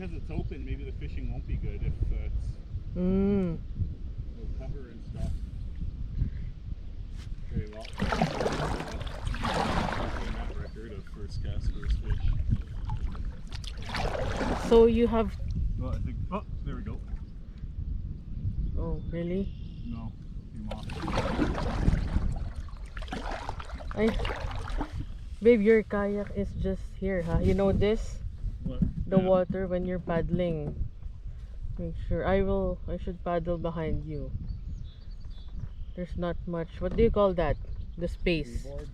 because it's open, maybe the fishing won't be good if it's no cover and stuff. Okay, well, that record of first cast, first fish. So you have... Well, I think, oh, there we go. Oh, really? No, came off. Babe, your kayak is just here, huh? You know this? What? The water when you're paddling. Make sure. I should paddle behind you. There's not much. What do you call that? The space. Board.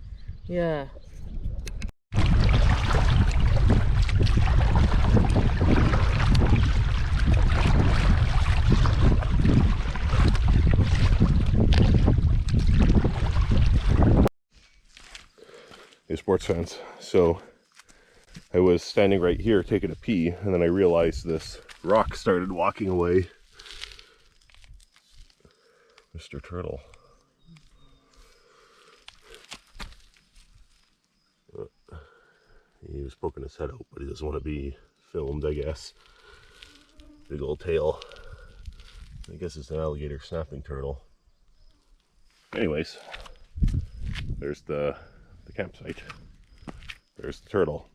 Yeah. Hey, sports fans. So I was standing right here taking a pee, and then I realized this rock started walking away. Mr. Turtle. He was poking his head out, but he doesn't want to be filmed, I guess. Big old tail. I guess it's an alligator snapping turtle. Anyways, there's the campsite. There's the turtle.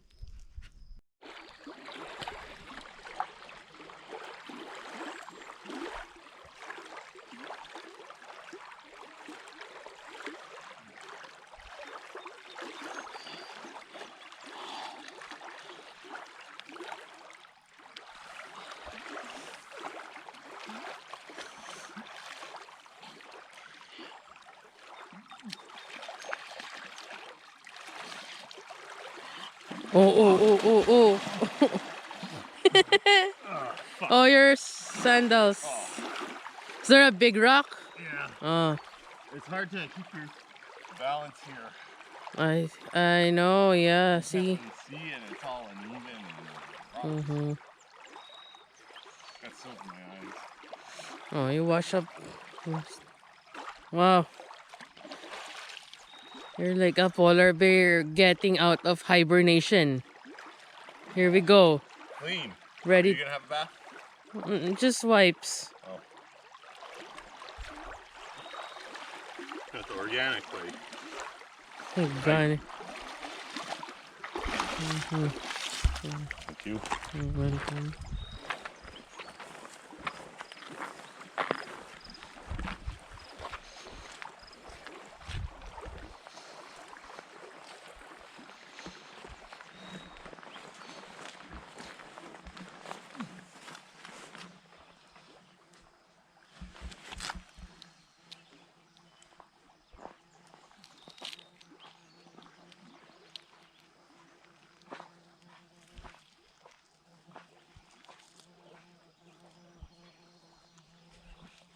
Oh. Oh, your sandals. Is there a big rock? Yeah. Oh, It's hard to keep your balance here. I know, yeah, see. You can see and it's all uneven and got soap in my eyes. Oh, you wash up. Wow. You're like a polar bear getting out of hibernation. Here we go. Clean. Are Ready? you gonna have a bath? Just wipes. Oh. Got the organic way. Oh, God. Thank you. You're welcome.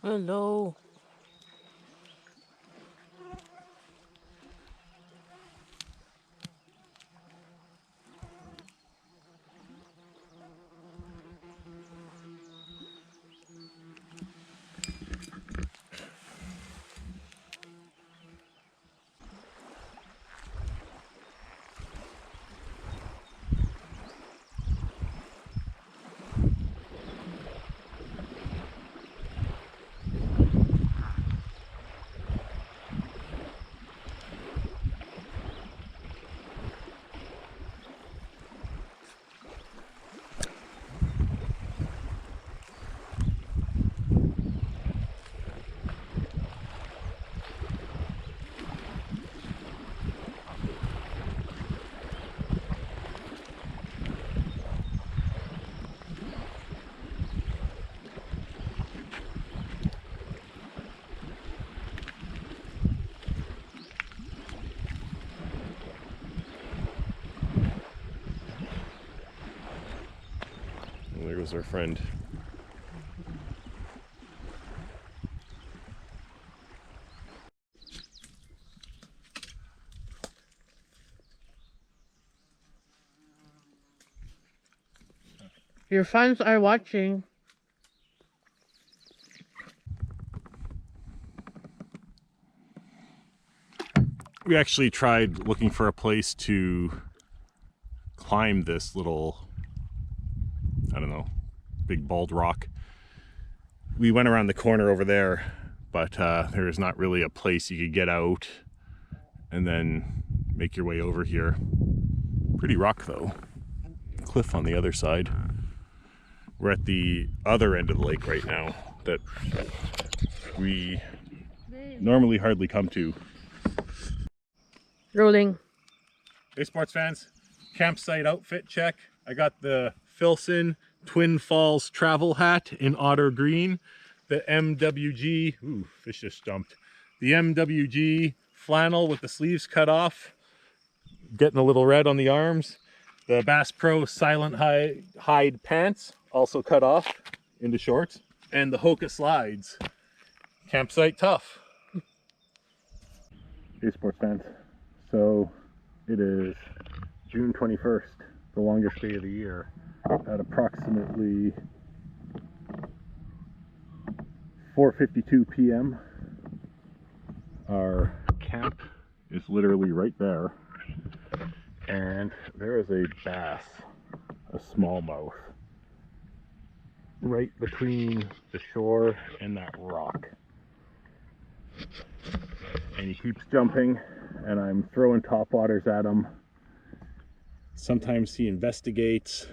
Hello. And there goes our friend. Your fans are watching. We actually tried looking for a place to climb this little, I I don't know, big bald rock. We went around the corner over there, but there is not really a place you could get out and then make your way over here. Pretty rock though. Cliff on the other side. We're at the other end of the lake right now that we normally hardly come to. Rolling. Hey sports fans, campsite outfit check. I got the Filson Twin Falls travel hat in otter green, the MWG, ooh, fish just jumped. The MWG flannel with the sleeves cut off, getting a little red on the arms. The Bass Pro Silent Hide pants, also cut off into shorts. And the Hoka slides. Campsite tough. Hey sports fans, so it is June 21st, the longest day of the year, at approximately 4:52 p.m. Our camp is literally right there, and there is a bass, a smallmouth, right between the shore and that rock. And he keeps jumping, and I'm throwing topwaters at him. Sometimes he investigates,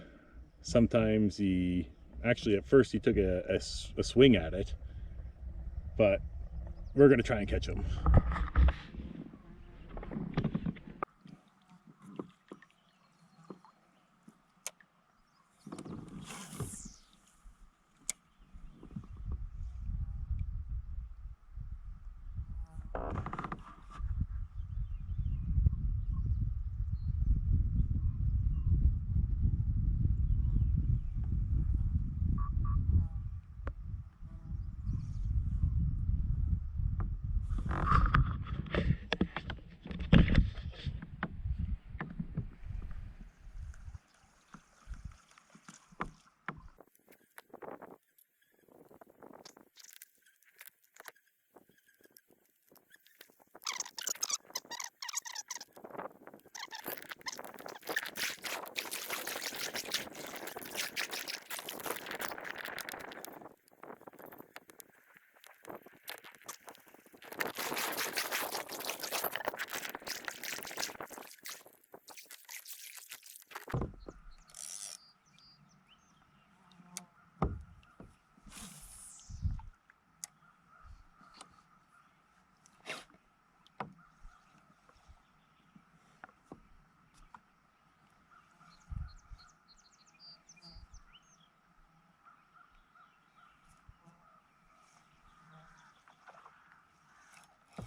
sometimes he, actually at first he took a swing at it, but we're gonna try and catch him.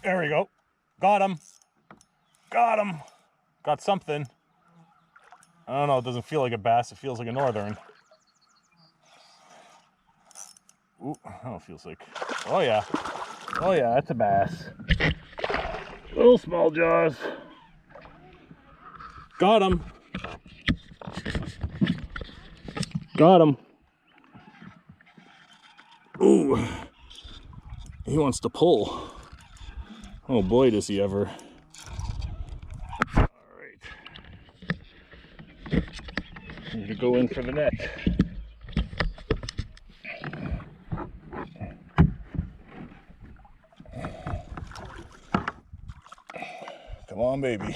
There we go. Got him. Got him. Got something. I don't know, it doesn't feel like a bass, it feels like a northern. Ooh, oh, it feels like, oh yeah. Oh yeah, that's a bass. Little small jaws. Got him. Got him. Ooh, he wants to pull. Oh boy, does he ever. All right. I'm gonna go in for the net. Come on, baby.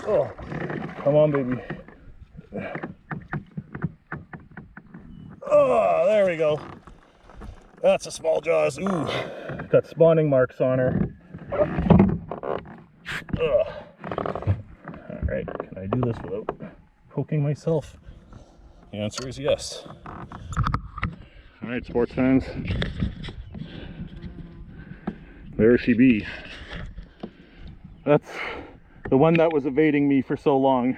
Oh, come on, baby. Oh, there we go. That's a small jaws. Ooh, got spawning marks on her. Ugh. All right, can I do this without poking myself? The answer is yes. All right, sports fans. There she be. That's the one that was evading me for so long.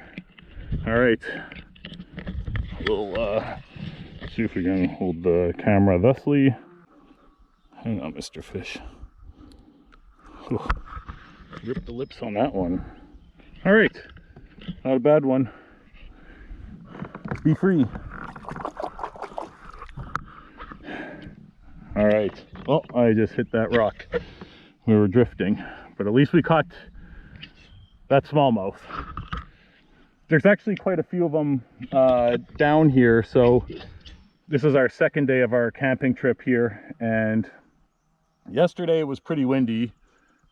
All right, we'll see if we can hold the camera thusly. Hang on, Mr. Fish. Ooh, rip the lips on that one. All right, not a bad one. Be free. All right, oh, I just hit that rock. We were drifting, but at least we caught that smallmouth. there's actually quite a few of them down here. So this is our second day of our camping trip here, and yesterday it was pretty windy.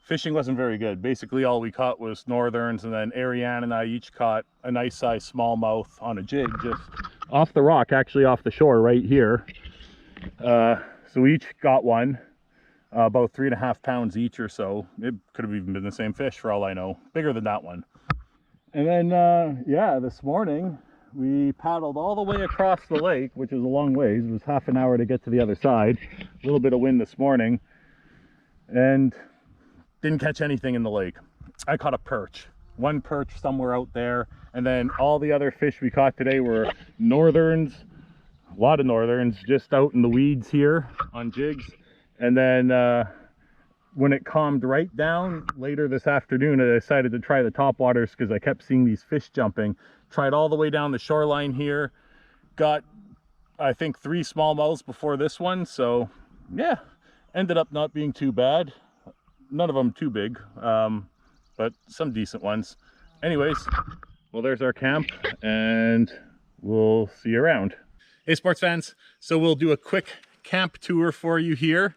Fishing wasn't very good. Basically all we caught was northerns, and then Ariane and I each caught a nice size smallmouth on a jig just off the rock, actually off the shore right here. So we each got one, about 3.5 pounds each or so. It could have even been the same fish for all I know, bigger than that one. And then yeah, this morning we paddled all the way across the lake, which is a long ways. It was half an hour to get to the other side. A little bit of wind this morning, and didn't catch anything in the lake. I caught a perch, one perch somewhere out there, and then all the other fish we caught today were northerns, a lot of northerns just out in the weeds here on jigs. And then when it calmed right down later this afternoon, I decided to try the topwaters because I kept seeing these fish jumping. Tried all the way down the shoreline here, got I think 3 smallmouths before this one, so yeah, ended up not being too bad. None of them too big, but some decent ones. Anyways, well, there's our camp, and we'll see you around. Hey, sports fans. So we'll do a quick camp tour for you here.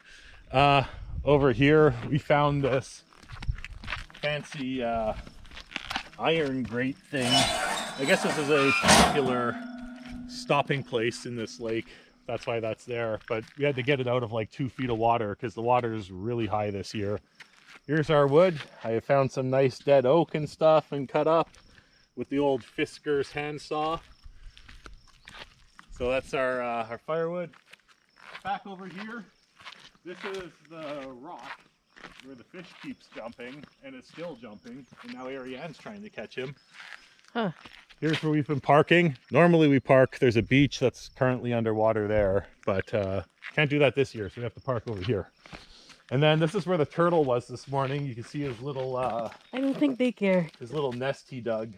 Over here, we found this fancy iron grate thing. I guess this is a popular stopping place in this lake. That's why that's there. But we had to get it out of like 2 feet of water because the water is really high this year. Here's our wood. I have found some nice dead oak and stuff and cut up with the old Fisker's handsaw. So that's our firewood. Back over here, this is the rock where the fish keeps jumping, and it's still jumping, and now Ariane's trying to catch him. Huh. Here's where we've been parking. Normally we park, there's a beach that's currently underwater there, but can't do that this year, so we have to park over here. And then this is where the turtle was this morning. You can see his little I don't think they care. his little nest he dug.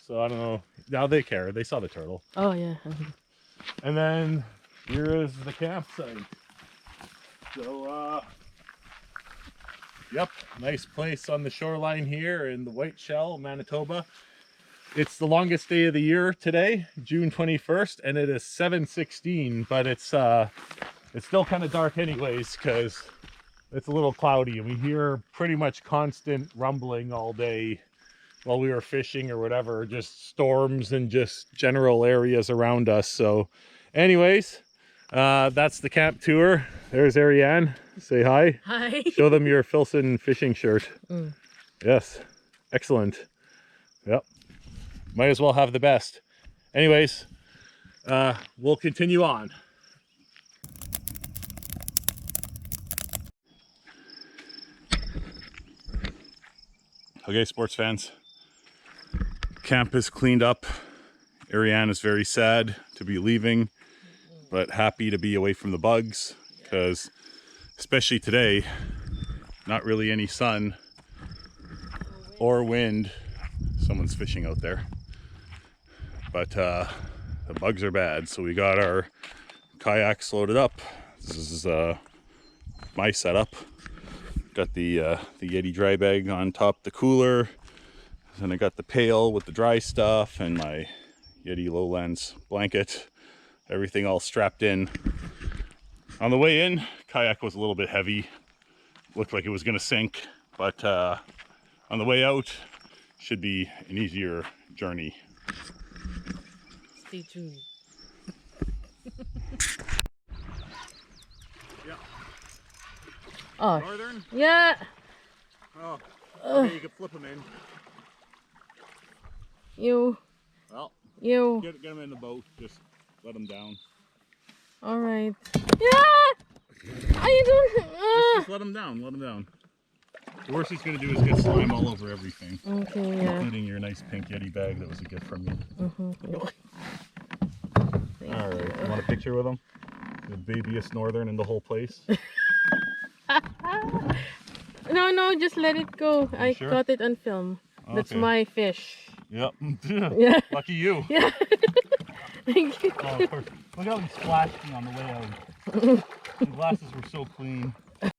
So I don't know. Now they care. They saw the turtle. Oh yeah. And then here is the campsite. So yep, nice place on the shoreline here in the Whiteshell, Manitoba. It's the longest day of the year today, June 21st, and it is 7:16, but it's still kind of dark anyways because it's a little cloudy, and we hear pretty much constant rumbling all day while we were fishing or whatever, just storms and just general areas around us. So anyways, that's the camp tour. There's Ariane. Say hi. Hi. Show them your Filson fishing shirt. Yes, excellent. Yep, might as well have the best. Anyways, we'll continue on. Okay, sports fans, camp is cleaned up. Ariane is very sad to be leaving, but happy to be away from the bugs, because especially today, not really any sun or wind. Someone's fishing out there, but the bugs are bad. So we got our kayaks loaded up. This is my setup. Got the Yeti dry bag on top the cooler, and I got the pail with the dry stuff and my Yeti Lowlands blanket, everything all strapped in. On the way in, kayak was a little bit heavy, looked like it was gonna sink, but on the way out should be an easier journey. Stay tuned. Oh. Northern? Yeah. Oh, okay, you can flip them in. You. Well, You. get them in the boat, just let them down. All right. Yeah. Are you doing? Just let them down, let them down. The worst he's going to do is get slime all over everything. Okay, yeah. Including your nice pink Yeti bag that was a gift from you. All right, you want a picture with him? The babiest northern in the whole place. No, just let it go. I sure? got it on film. That's Okay. my fish. Yep. Yeah. Lucky you. Yeah. Thank you. Oh, of course. Look how he splashed me on the way out. The glasses were so clean.